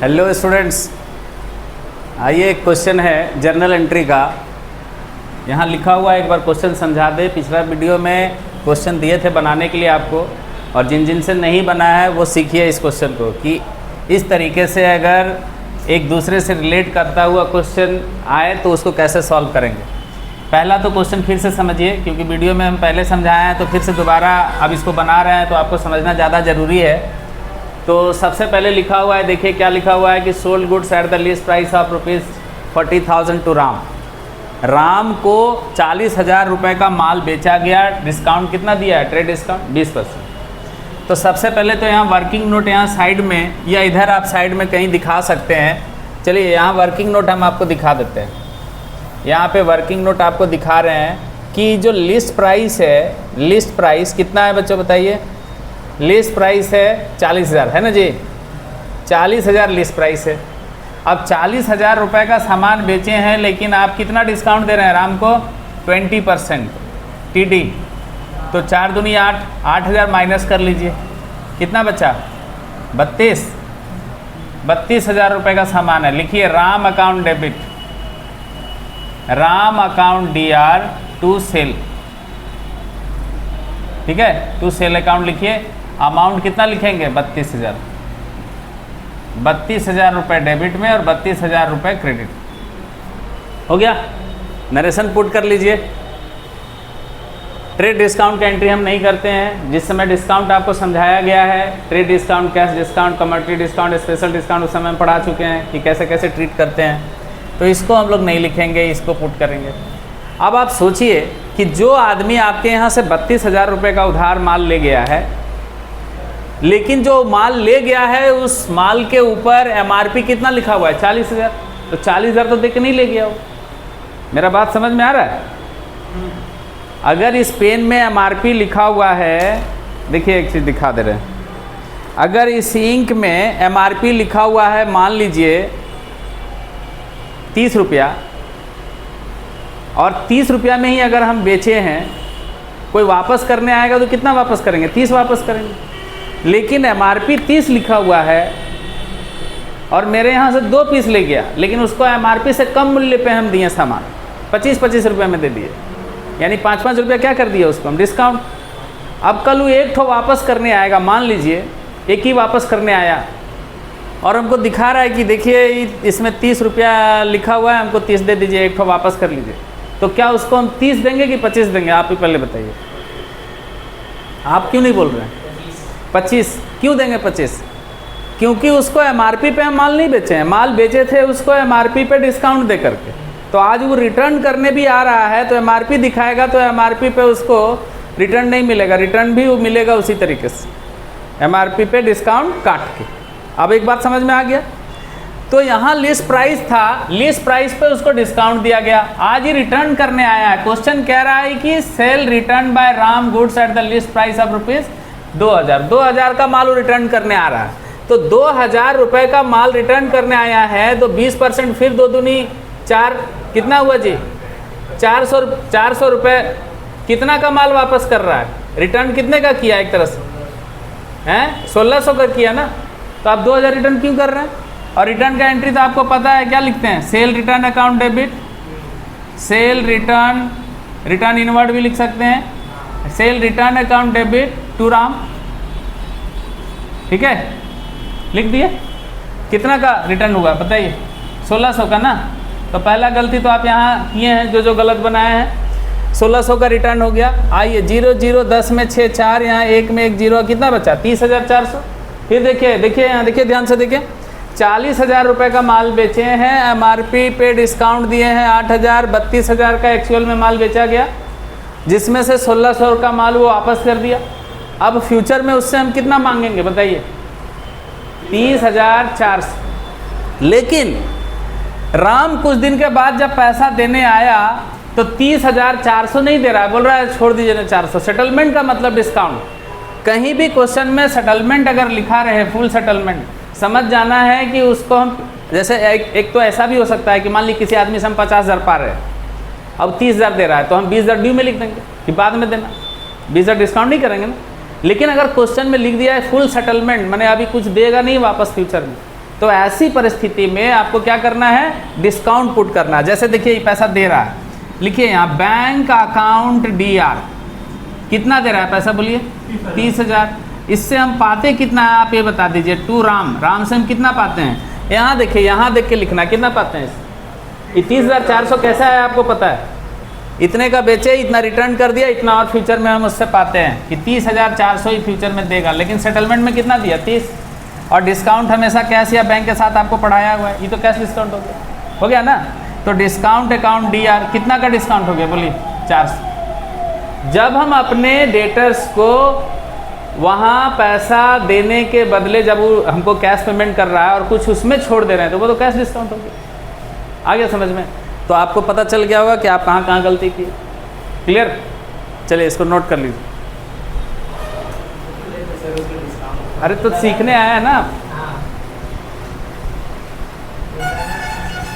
Hello students, आइए एक question है जर्नल एंट्री का। यहाँ लिखा हुआ है, एक बार क्वेश्चन समझा दे। पिछला वीडियो में क्वेश्चन दिए थे बनाने के लिए आपको, और जिन से नहीं बनाया है वो सीखिए इस क्वेश्चन को कि इस तरीके से अगर एक दूसरे से रिलेट करता हुआ क्वेश्चन आए तो उसको कैसे सॉल्व करेंगे। पहला तो क्वेश्चन फिर से समझिए, क्योंकि वीडियो में हम पहले समझाए हैं तो फिर से दोबारा अब इसको बना रहे हैं तो आपको समझना ज़्यादा ज़रूरी है। तो सबसे पहले लिखा हुआ है, देखिए क्या लिखा हुआ है कि sold goods at the least price of ₹40,000 to Ram. Ram को 40,000 रुपये का माल बेचा गया। डिस्काउंट कितना दिया है? Trade discount 20%। तो सबसे पहले तो यहाँ वर्किंग नोट यहाँ साइड में या इधर आप साइड में कहीं दिखा सकते हैं। चलिए यहाँ वर्किंग नोट हम आपको दिखा देते हैं। यहाँ पे वर्किंग नोट आपको दिखा रहे हैं कि जो लिस्ट प्राइस है, लिस्ट प्राइस कितना है बच्चों बताइए? लिस्ट प्राइस है 40,000, है ना जी? 40,000 लिस्ट प्राइस है। अब 40,000 रुपये का सामान बेचे हैं, लेकिन आप कितना डिस्काउंट दे रहे हैं राम को? 20% TD। तो 4 दूनी 8, 8,000 माइनस कर लीजिए, कितना बचा? 32,000 रुपये का सामान है। लिखिए Ram account debit, Ram account DR to sale, ठीक है? टू सेल अकाउंट लिखिए। अमाउंट कितना लिखेंगे? 32,000। 32,000 रुपये डेबिट में और 32,000 रुपये क्रेडिट। हो गया? नरेशन पुट कर लीजिए। ट्रेड डिस्काउंट का एंट्री हम नहीं करते हैं। जिस समय डिस्काउंट आपको समझाया गया है, trade discount, cash discount, commodity discount, special discount, उस समय हम पढ़ा चुके हैं कि कैसे कैसे ट्रीट करते हैं। तो इसको हम लोग नहीं लिखेंगे, इसको पुट करेंगे। अब आप सोचिए कि जो आदमी आपके यहाँ से 32,000 रुपये का उधार माल ले गया है, लेकिन जो माल ले गया है उस माल के ऊपर MRP कितना लिखा हुआ है? 40,000। तो 40,000 तो देख के नहीं ले गया हो। मेरा बात समझ में आ रहा है? अगर इस पेन में MRP लिखा हुआ है, देखिए एक चीज़ दिखा दे रहे हैं। अगर इस इंक में MRP लिखा हुआ है, मान लीजिए 30 रुपया, और 30 रुपया में ही अगर हम बेचे हैं, कोई वापस करने आएगा तो कितना वापस करेंगे? 30 वापस करेंगे। लेकिन MRP 30 लिखा हुआ है और मेरे यहाँ से 2 पीस ले गया, लेकिन उसको MRP से कम मूल्य पे हम दिए सामान, 25-25 रुपये में दे दिए, यानी 5-5 रुपया क्या कर दिया उसको हम? डिस्काउंट। अब कल वो एक ठो वापस करने आएगा, मान लीजिए एक ही वापस करने आया और हमको दिखा रहा है कि देखिए इसमें 30 रुपया लिखा हुआ है, हमको 30 दे दीजिए, एक ठो वापस कर लीजिए। तो क्या उसको हम 30 देंगे कि 25 देंगे? आप ही पहले बताइए। आप क्यों नहीं बोल रहे हैं? 25 क्यों देंगे? 25 क्योंकि उसको MRP पे हम माल नहीं बेचे हैं। माल बेचे थे उसको MRP पे डिस्काउंट दे करके। तो आज वो रिटर्न करने भी आ रहा है तो MRP दिखाएगा, तो MRP पे उसको रिटर्न नहीं मिलेगा, रिटर्न भी वो मिलेगा उसी तरीके से, MRP पे डिस्काउंट काट के। अब एक बात समझ में आ गया? तो यहाँ लिस्ट प्राइस था, लिस्ट प्राइस पे उसको डिस्काउंट दिया गया। आज ही रिटर्न करने आया है। क्वेश्चन कह रहा है कि sale return by Ram goods at the list price of ₹2,000। 2,000 का माल रिटर्न करने आ रहा है। तो 2,000 रुपये का माल रिटर्न करने आया है, तो 20% फिर 2 दूनी 4, कितना हुआ जी? 400 रुपये कितना का माल वापस कर रहा है? रिटर्न कितने का किया? एक तरह से हैं 1,600 का किया ना। तो आप 2,000 रिटर्न क्यों कर रहे हैं? और रिटर्न का एंट्री तो आपको पता है, क्या लिखते हैं? Sale return account debit, sale return, return inward भी लिख सकते हैं, sale return account debit to Ram, ठीक है? लिख दिए। कितना का रिटर्न हुआ बताइए? 1,600 का ना। तो पहला गलती तो आप यहाँ किए हैं, जो गलत बनाए हैं। 1,600 का रिटर्न हो गया। आइए 0 0 10 में 6 4, यहाँ 1 में 1 0, कितना बचा? 30,400। फिर देखिए, देखिए यहाँ देखिए, ध्यान से देखिए, 40,000 रुपये का माल बेचे हैं, MRP पे डिस्काउंट दिए हैं 8,000, 32,000 का एक्चुअल में माल बेचा गया, जिसमें से 1,600 का माल वो वापस कर दिया। अब फ्यूचर में उससे हम कितना मांगेंगे बताइए? 30,400। लेकिन राम कुछ दिन के बाद जब पैसा देने आया तो 30,400 नहीं दे रहा है, बोल रहा है छोड़ दीजिए ना 400। सेटलमेंट का मतलब डिस्काउंट। कहीं भी क्वेश्चन में सेटलमेंट अगर लिखा रहे, फुल सेटलमेंट, समझ जाना है कि उसको हम, जैसे एक तो ऐसा भी हो सकता है कि मान ली किसी आदमी से हम 50,000 पा रहे हैं, अब 30,000 दे रहा है, तो हम 20,000 ड्यू में लिख देंगे कि बाद में देना, 20,000 डिस्काउंट नहीं करेंगे ना। लेकिन अगर क्वेश्चन में लिख दिया है फुल सेटलमेंट, मैंने अभी कुछ देगा नहीं वापस फ्यूचर में, तो ऐसी परिस्थिति में आपको क्या करना है, डिस्काउंट पुट करना है। जैसे देखिए ये पैसा दे रहा है, लिखिए यहाँ बैंक अकाउंट DR कितना दे रहा है पैसा, बोलिए 30,000। इससे हम पाते कितना है आप ये बता दीजिए। टू राम से हम कितना पाते हैं, यहाँ देखिए, यहाँ देख के लिखना कितना पाते हैं। ये 30,400 कैसा है आपको पता है, इतने का बेचे, इतना रिटर्न कर दिया, इतना और फ्यूचर में हम उससे पाते हैं कि 30,400 ही फ्यूचर में देगा, लेकिन सेटलमेंट में कितना दिया 30। और डिस्काउंट हमेशा कैश या बैंक के साथ आपको पढ़ाया हुआ है, ये तो कैश डिस्काउंट हो गया ना। तो डिस्काउंट अकाउंट DR कितना का डिस्काउंट हो गया, बोलिए 400। जब हम अपने डेटर्स को वहाँ पैसा देने के बदले जब वो हमको कैश पेमेंट कर रहा है और कुछ उसमें छोड़ दे रहे हैं, तो वो तो कैश डिस्काउंट हो गया। आ गया समझ में? तो आपको पता चल गया होगा कि आप कहाँ कहाँ गलती की। क्लियर? चलिए इसको नोट कर लीजिए। अरे तो सीखने आया है ना।